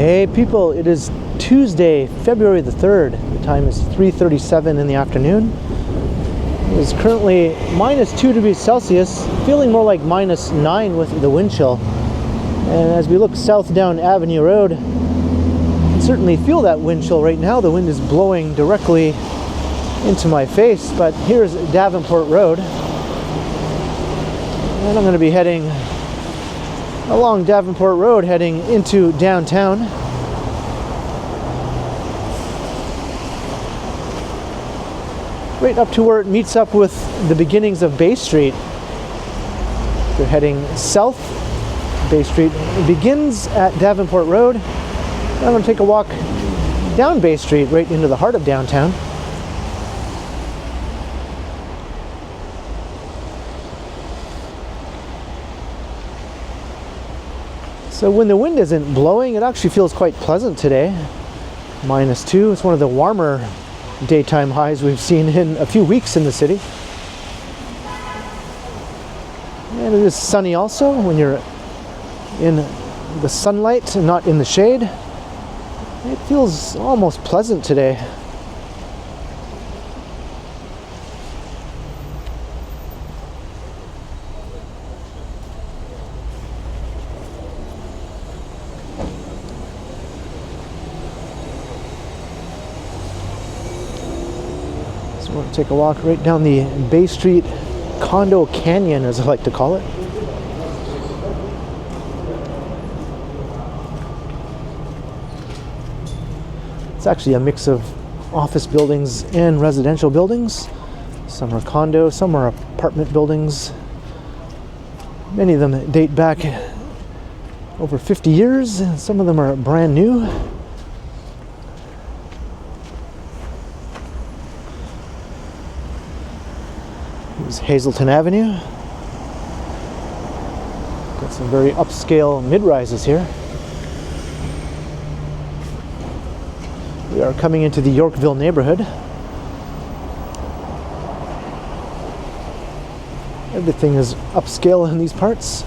Hey people, it is Tuesday, February the 3rd. The time is 3:37 in the afternoon. It is currently minus 2 degrees Celsius, feeling more like minus 9 with the wind chill. And as we look south down Avenue Road, you can certainly feel that wind chill right now. The wind is blowing directly into my face, but here's Davenport Road. And I'm going to be heading along Davenport Road, heading into downtown. Right up to where it meets up with the beginnings of Bay Street. We're heading south. Bay Street begins at Davenport Road. I'm going to take a walk down Bay Street right into the heart of downtown. So when the wind isn't blowing, it actually feels quite pleasant today. Minus 2. It's one of the warmer daytime highs we've seen in a few weeks in the city. And it is sunny also when you're in the sunlight and not in the shade. It feels almost pleasant today. So we'll take a walk right down the Bay Street Condo Canyon, as I like to call it. It's actually a mix of office buildings and residential buildings. Some are condo, some are apartment buildings. Many of them date back over 50 years, and some of them are brand new. Here's Hazelton Avenue. Got some very upscale mid-rises here. We are coming into the Yorkville neighborhood. Everything is upscale in these parts.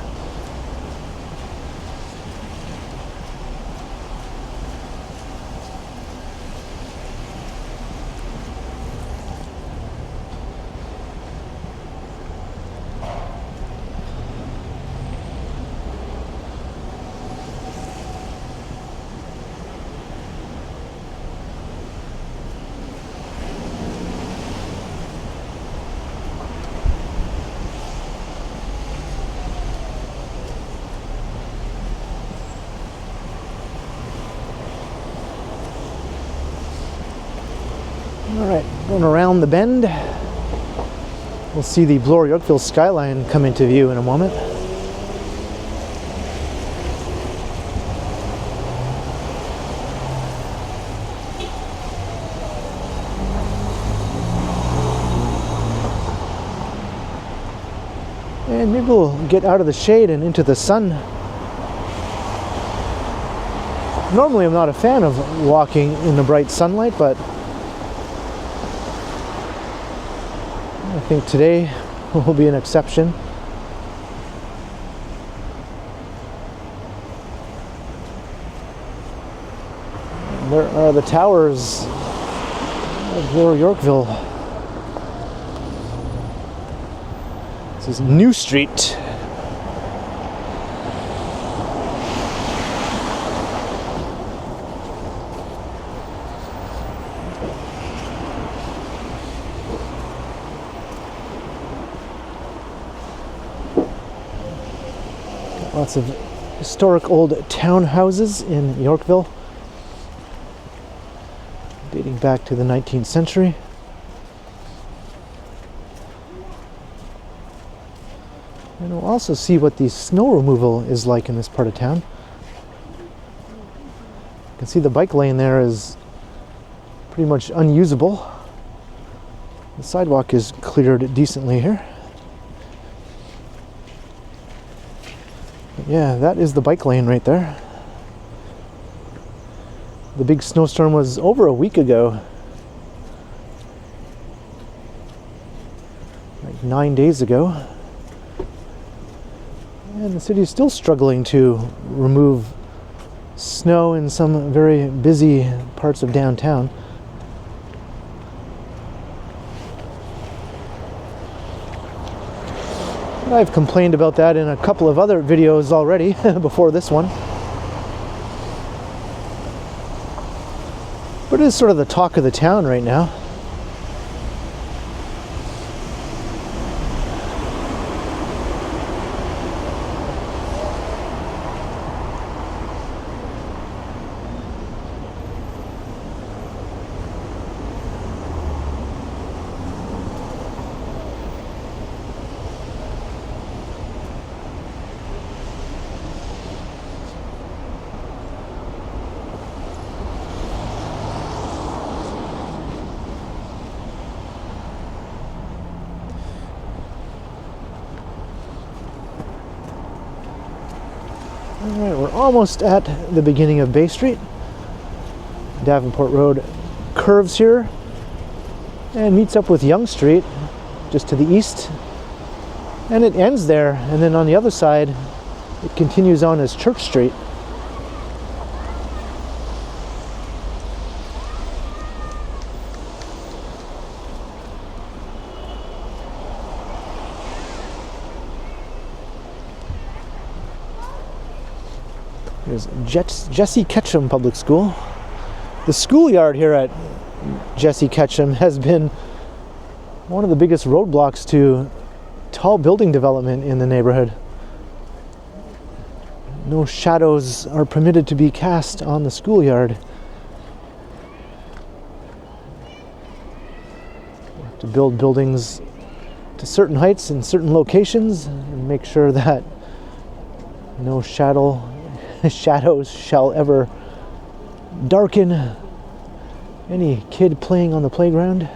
Alright, going around the bend. We'll see the Bloor-Yorkville skyline come into view in a moment. And maybe we'll get out of the shade and into the sun. Normally I'm not a fan of walking in the bright sunlight, but I think today will be an exception. There are the towers of Bloor-Yorkville. This is New Street. Lots of historic old townhouses in Yorkville, dating back to the 19th century. And we'll also see what the snow removal is like in this part of town. You can see the bike lane there is pretty much unusable. The sidewalk is cleared decently here. Yeah, that is the bike lane right there. The big snowstorm was over a week ago. Like 9 days ago. And the city is still struggling to remove snow in some very busy parts of downtown. I've complained about that in a couple of other videos already before this one. But it is sort of the talk of the town right now. Alright, we're almost at the beginning of Bay Street. Davenport Road curves here and meets up with Yonge Street just to the east. And it ends there, and then on the other side it continues on as Church Street. There's Jesse Ketchum Public School. The schoolyard here at Jesse Ketchum has been one of the biggest roadblocks to tall building development in the neighborhood. No shadows are permitted to be cast on the schoolyard. We have to build buildings to certain heights in certain locations and make sure that no shadows shall ever darken any kid playing on the playground.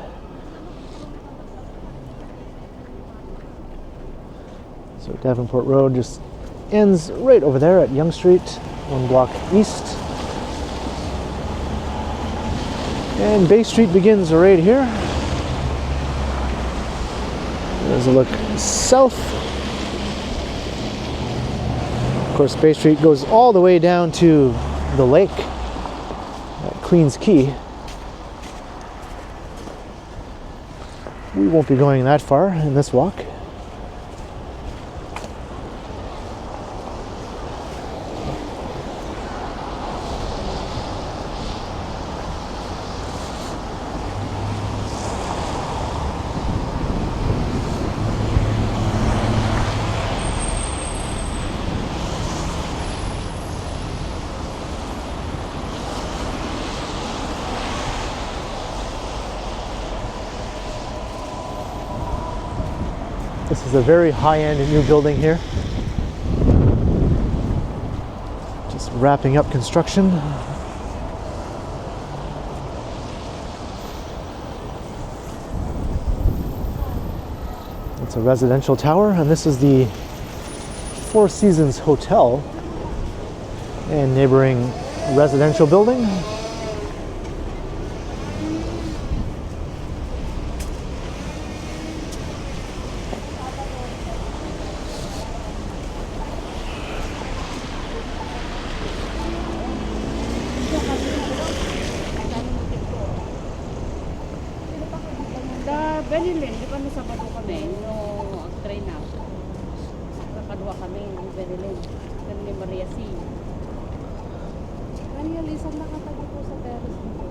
So Davenport Road just ends right over there at Yonge Street, one block east. And Bay Street begins right here. There's a look south. Of course, Bay Street goes all the way down to the lake at Queens Quay. We won't be going that far in this walk. This is a very high-end new building here. Just wrapping up construction. It's a residential tower, and this is the Four Seasons Hotel and neighboring residential building. Ganilin, di ba nasa Sabado kami, no train na. Nakadwa kami, Ganilin. Ganilin Maria C. Ganilin, isang nakatago po sa terrace dito.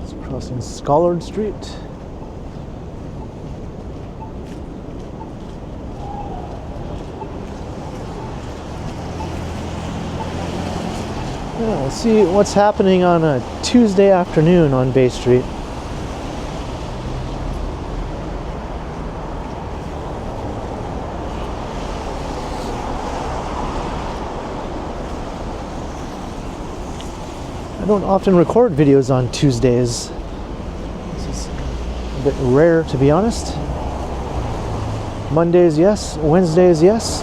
It's crossing Schollard Street. Yeah, we'll see what's happening on a Tuesday afternoon on Bay Street. I don't often record videos on Tuesdays. This is a bit rare, to be honest. Mondays, yes. Wednesdays, yes.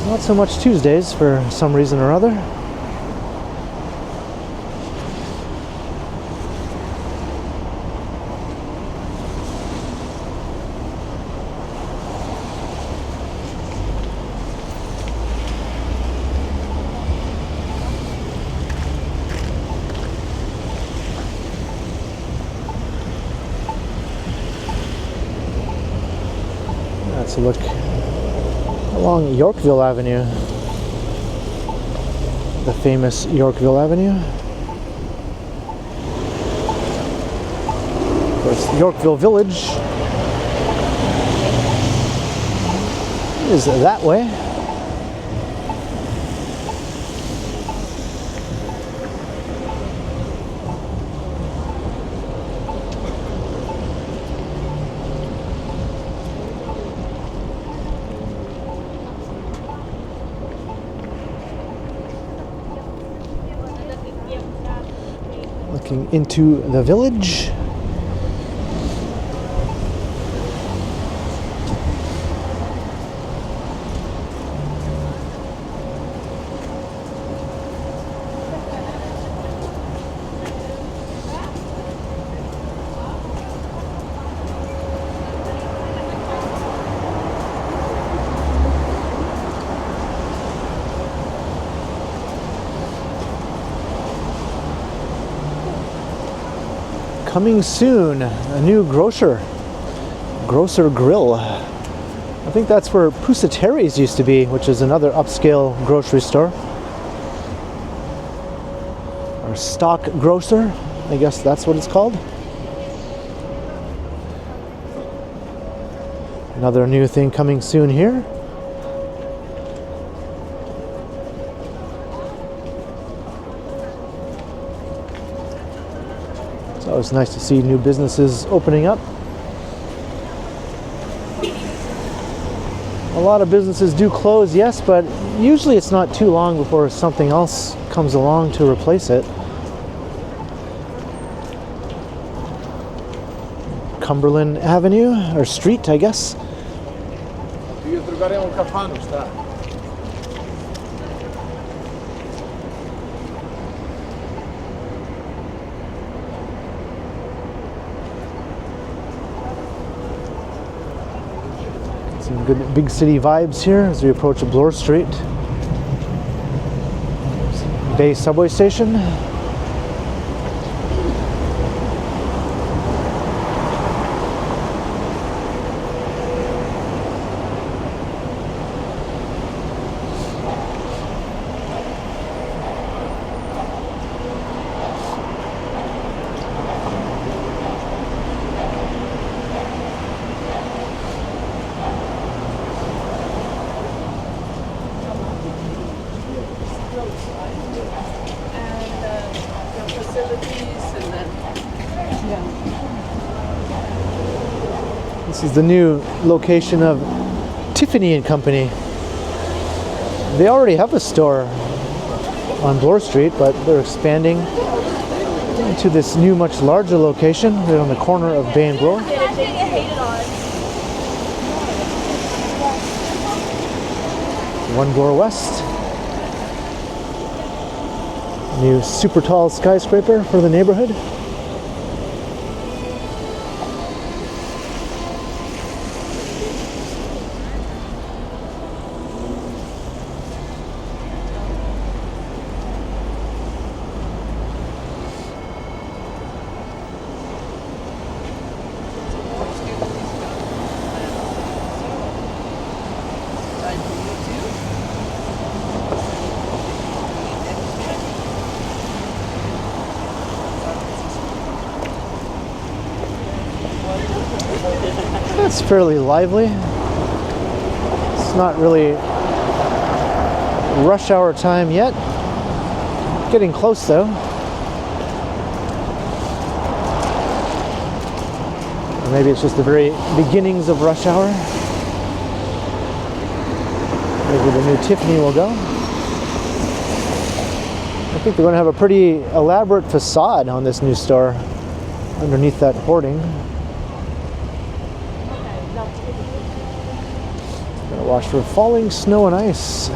Not so much Tuesdays for some reason or other. Let's look along Yorkville Avenue, the famous Yorkville Avenue. Of course, Yorkville Village is that way. Looking into the village. Coming soon, a new grocer grill. I think that's where Pusateri's used to be, which is another upscale grocery store. Or stock grocer, I guess that's what it's called. Another new thing coming soon here. It's always nice to see new businesses opening up. A lot of businesses do close, yes, but usually it's not too long before something else comes along to replace it. Cumberland Avenue, or Street, I guess. Some good big city vibes here as we approach Bloor Street. Bay subway station. This is the new location of Tiffany & Company. They already have a store on Bloor Street, but they're expanding into this new, much larger location right on the corner of Bay and Bloor. One Bloor West. New super tall skyscraper for the neighborhood. It's fairly lively. It's not really rush hour time yet. Getting close though. Or maybe it's just the very beginnings of rush hour. Maybe the new Tiffany will go. I think they're going to have a pretty elaborate facade on this new store underneath that hoarding. Gotta watch for falling snow and ice.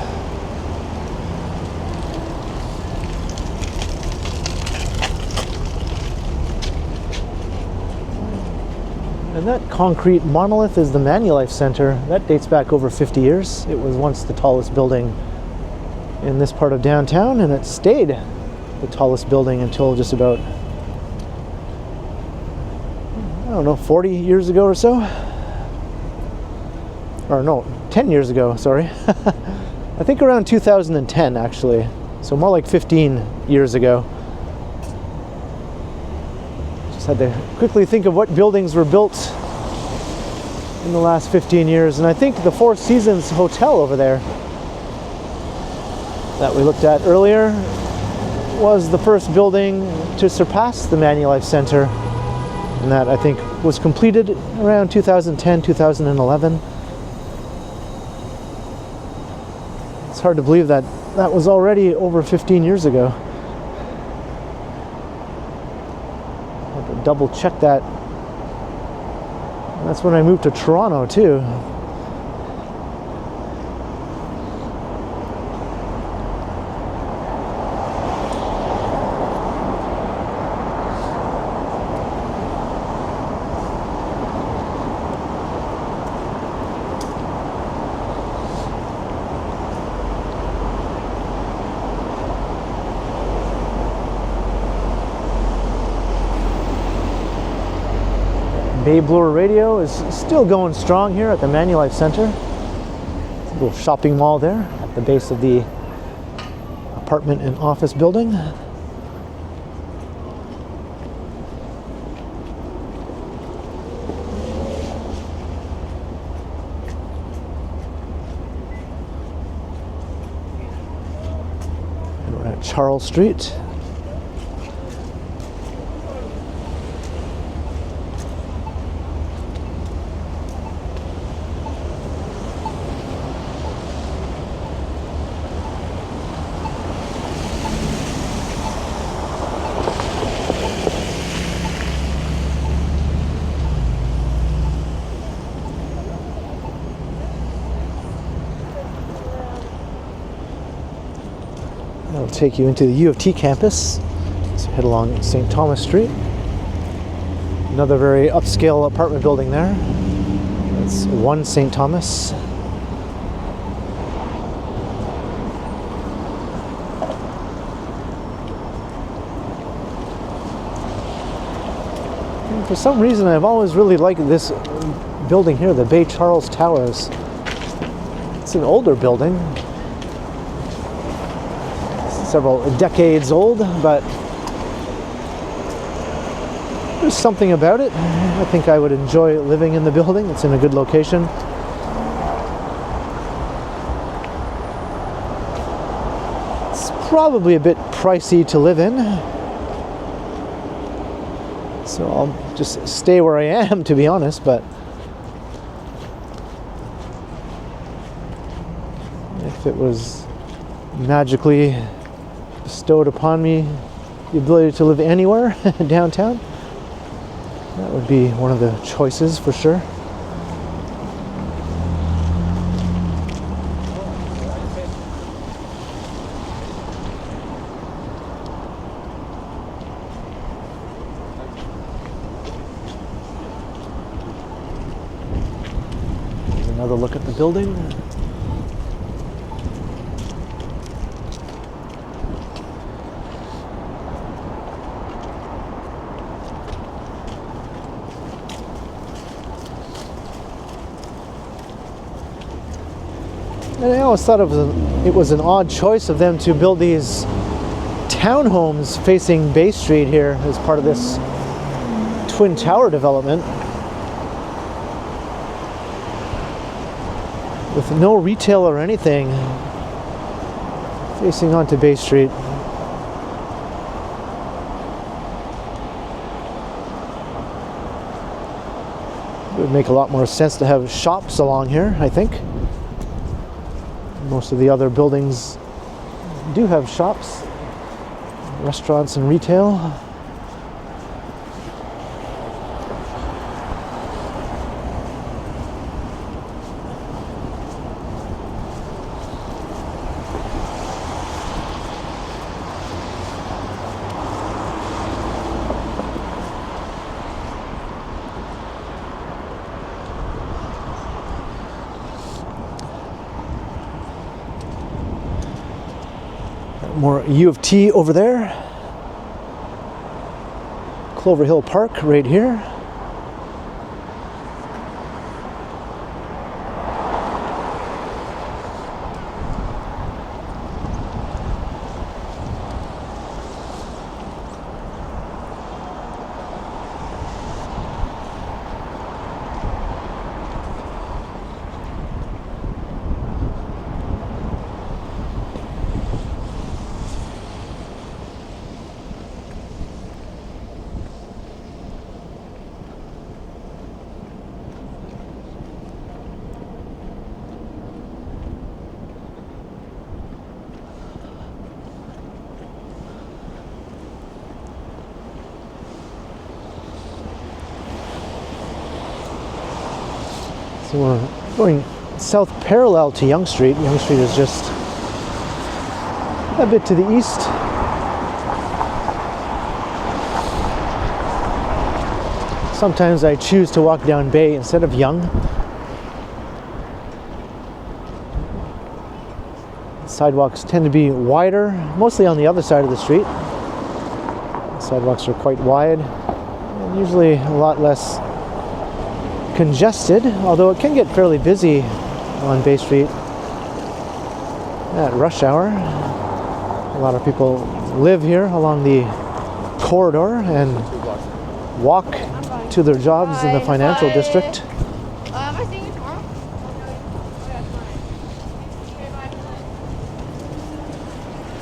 And that concrete monolith is the Manulife Center. That dates back over 50 years. It was once the tallest building in this part of downtown, and it stayed the tallest building until just about, I don't know, 40 years ago or so. or no, 10 years ago, sorry. I think around 2010 actually, so more like 15 years ago. Just had to quickly think of what buildings were built in the last 15 years, and I think the Four Seasons Hotel over there that we looked at earlier was the first building to surpass the Manulife Center, and that I think was completed around 2010, 2011. It's hard to believe that that was already over 15 years ago. I have to double check that. That's when I moved to Toronto too. Bay Bloor Radio is still going strong here at the Manulife Center. It's a little shopping mall there at the base of the apartment and office building. And we're at Charles Street. That'll take you into the U of T campus. So head along St. Thomas Street. Another very upscale apartment building there. That's 1 St. Thomas. And for some reason, I've always really liked this building here, the Bay Charles Towers. It's an older building. Several decades old, but there's something about it. I think I would enjoy living in the building. It's in a good location. It's probably a bit pricey to live in, so I'll just stay where I am, to be honest. But if it was magically bestowed upon me the ability to live anywhere downtown, that would be one of the choices for sure. Here's another look at the building. And I always thought it was an odd choice of them to build these townhomes facing Bay Street here as part of this Twin Tower development, with no retail or anything facing onto Bay Street. It would make a lot more sense to have shops along here, I think. Most of the other buildings do have shops, restaurants and retail. More U of T over there. Clover Hill Park right here. So we're going south parallel to Yonge Street. Yonge Street is just a bit to the east. Sometimes I choose to walk down Bay instead of Yonge. Sidewalks tend to be wider, mostly on the other side of the street. Sidewalks are quite wide and usually a lot less congested, although it can get fairly busy on Bay Street at rush hour. A lot of people live here along the corridor and walk to their jobs in the financial district.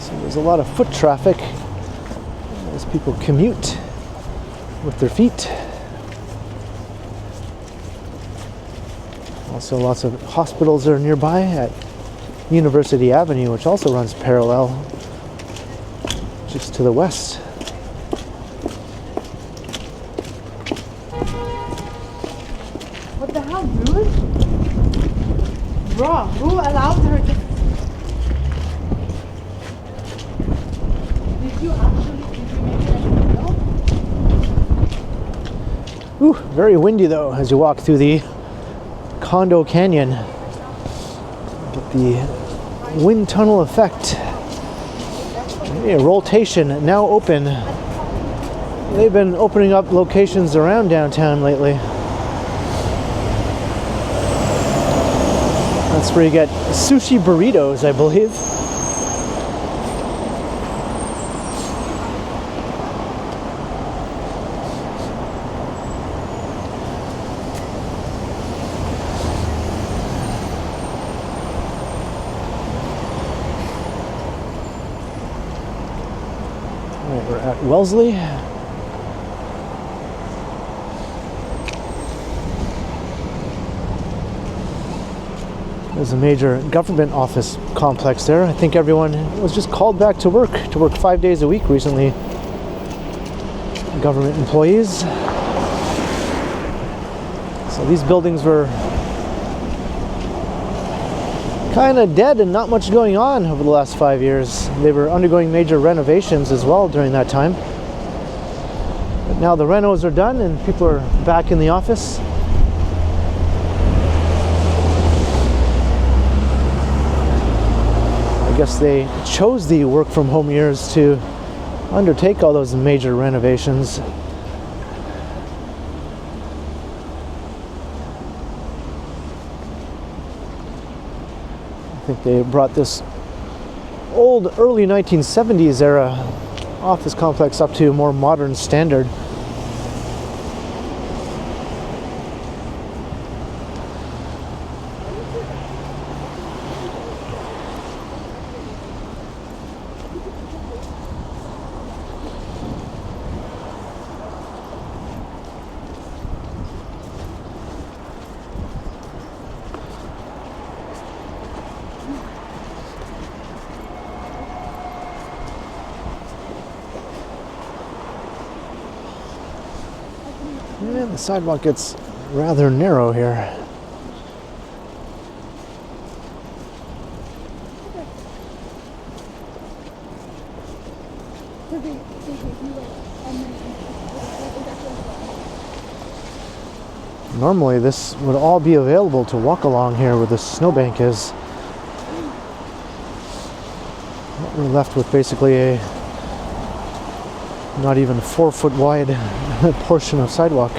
So there's a lot of foot traffic as people commute with their feet. Also lots of hospitals are nearby at University Avenue, which also runs parallel just to the west. What the hell, dude? Bro, who allowed her to... Did you make it? Ooh, very windy though as you walk through the Condo Canyon. Get the wind tunnel effect. Yeah, rotation now open. They've been opening up locations around downtown lately. That's where you get sushi burritos, I believe. Right, we're at Wellesley. There's a major government office complex there. I think everyone was just called back to work 5 days a week recently. Government employees. So these buildings were kind of dead and not much going on over the last 5 years. They were undergoing major renovations as well during that time. But now the renos are done and people are back in the office. I guess they chose the work from home years to undertake all those major renovations. I think they brought this old early 1970s era office complex up to a more modern standard. And the sidewalk gets rather narrow here. Normally this would all be available to walk along here where the snowbank is. We're left with basically a not even 4 foot wide portion of sidewalk.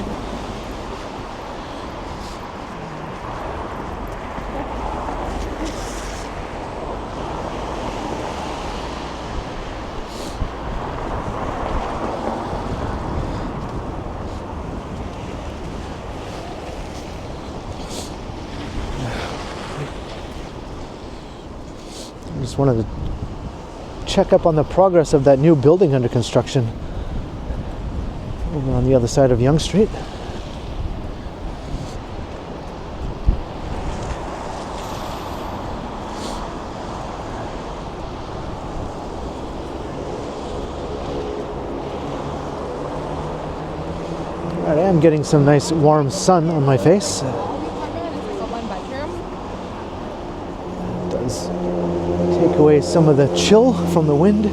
I just wanted to check up on the progress of that new building under construction over on the other side of Yonge Street. Alright, I am getting some nice warm sun on my face. blinds. Take away some of the chill from the wind.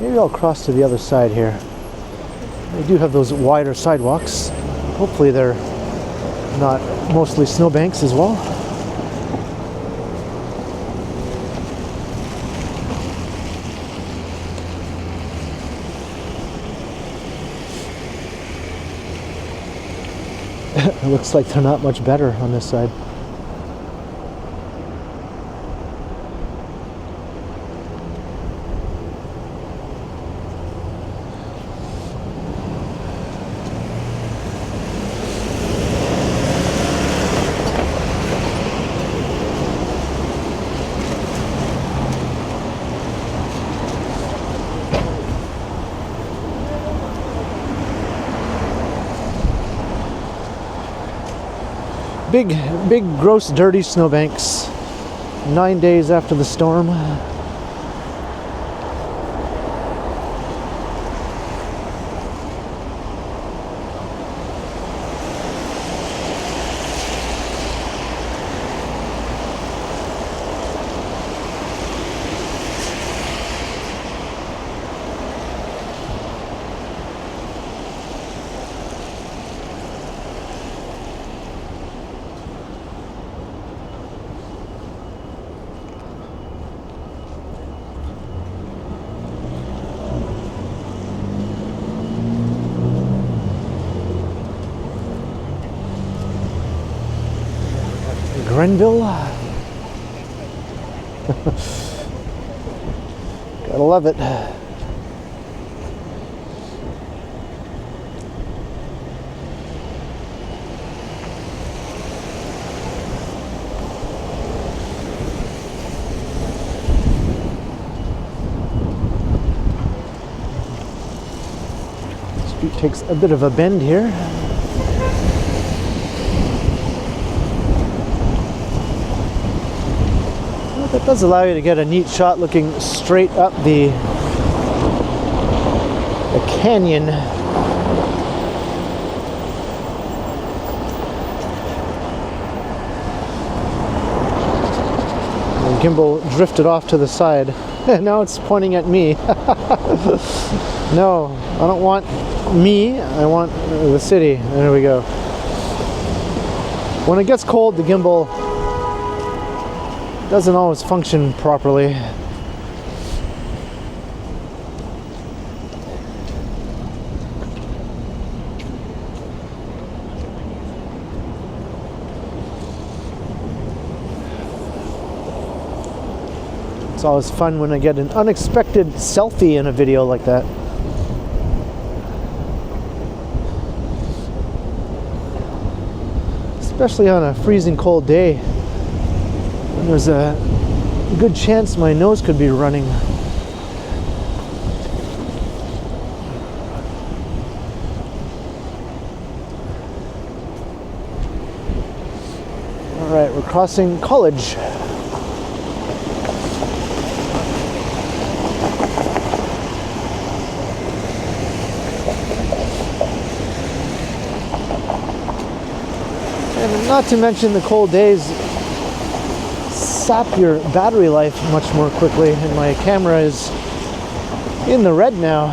Maybe I'll cross to the other side here. They do have those wider sidewalks. Hopefully they're not mostly snowbanks as well. It looks like they're not much better on this side. Big, gross, dirty snowbanks. 9 days after the storm. Grenville. Gotta love it. Street takes a bit of a bend here. That does allow you to get a neat shot looking straight up the canyon. The gimbal drifted off to the side. Now it's pointing at me. No, I don't want me, I want the city. There we go. When it gets cold, the gimbal doesn't always function properly. It's always fun when I get an unexpected selfie in a video like that. Especially on a freezing cold day. There's a good chance my nose could be running. All right, we're crossing College. And not to mention the cold days sap your battery life much more quickly, and my camera is in the red now.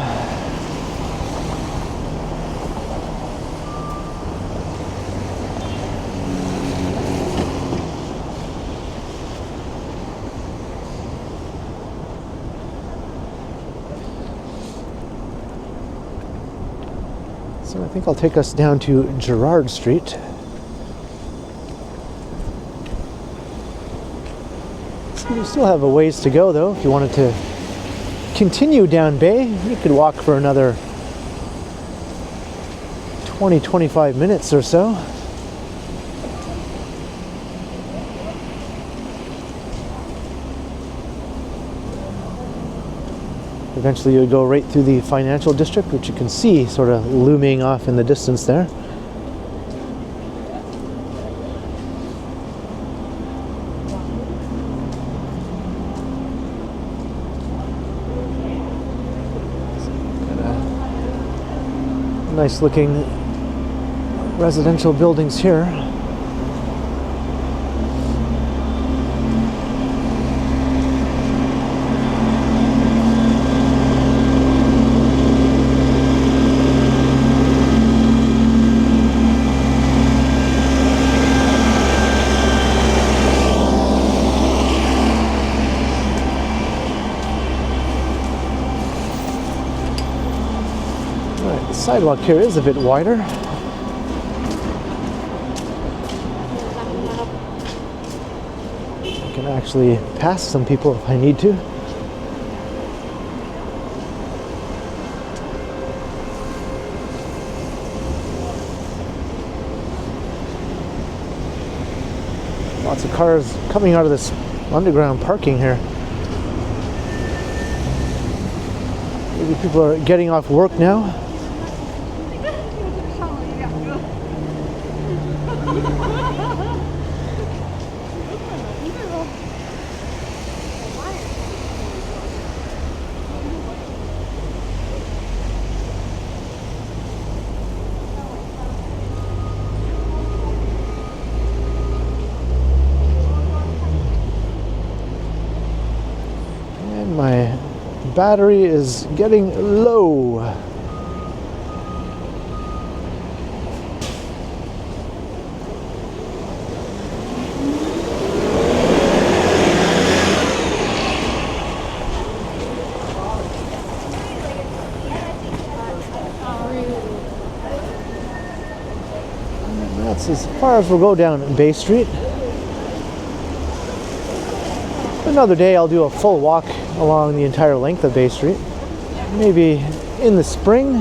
So I think I'll take us down to Gerrard Street. You still have a ways to go though. If you wanted to continue down Bay, you could walk for another 20-25 minutes or so. Eventually you'll go right through the financial district, which you can see sort of looming off in the distance there. Nice looking residential buildings here. The sidewalk here is a bit wider. I can actually pass some people if I need to. Lots of cars coming out of this underground parking here. Maybe people are getting off work now. And my battery is getting low. That's as far as we'll go down Bay Street. Another day I'll do a full walk along the entire length of Bay Street. Maybe in the spring.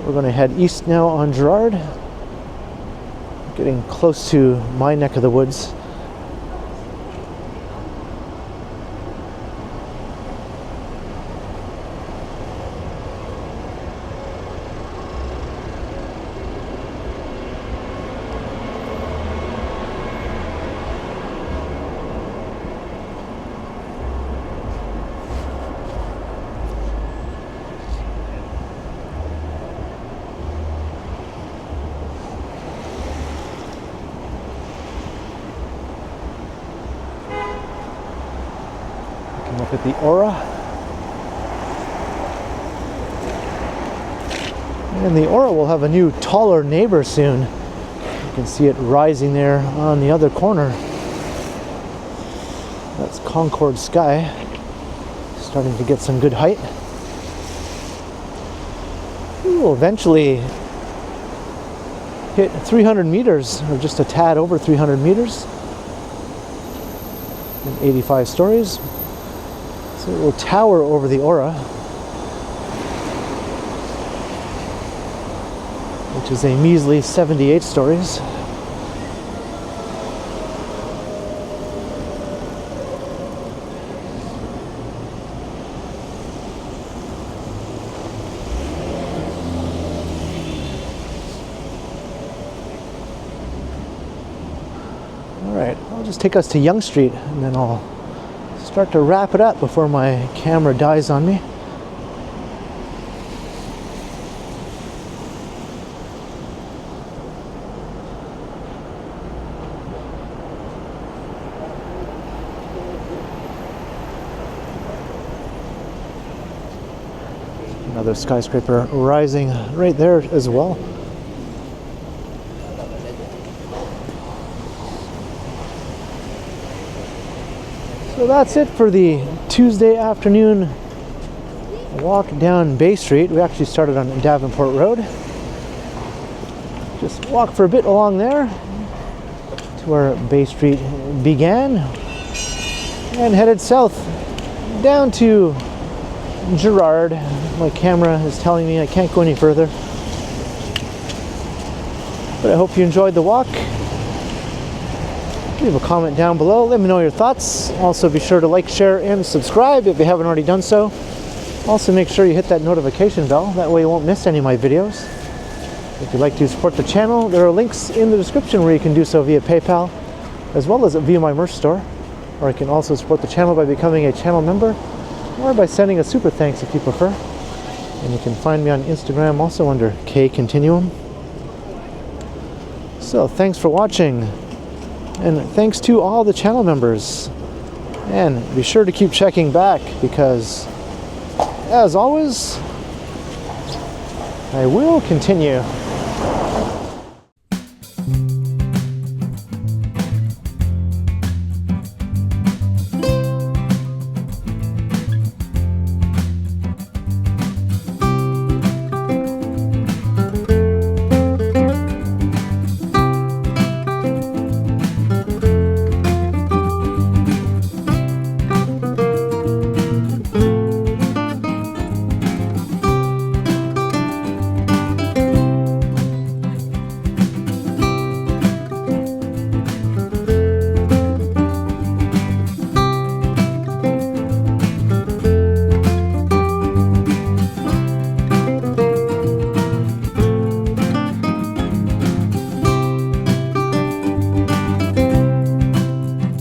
We're going to head east now on Gerrard. Getting close to my neck of the woods. Look at the aura. And the aura will have a new taller neighbor soon. You can see it rising there on the other corner. That's Concord Sky. Starting to get some good height. We will eventually hit 300 meters, or just a tad over 300 meters. And 85 stories. So it will tower over the aura, which is a measly 78 stories. All right, I'll just take us to Yonge Street and then I'll start to wrap it up before my camera dies on me. Another skyscraper rising right there as well. So that's it for the Tuesday afternoon walk down Bay Street. We actually started on Davenport Road. Just walked for a bit along there to where Bay Street began and headed south down to Gerrard. My camera is telling me I can't go any further. But I hope you enjoyed the walk. Leave a comment down below. Let me know your thoughts. Also be sure to like, share, and subscribe if you haven't already done so. Also make sure you hit that notification bell. That way you won't miss any of my videos. If you'd like to support the channel, there are links in the description where you can do so via PayPal, as well as via my merch store. Or you can also support the channel by becoming a channel member, or by sending a super thanks if you prefer. And you can find me on Instagram also under K Continuum. So thanks for watching, and thanks to all the channel members. And be sure to keep checking back because, as always, I will continue.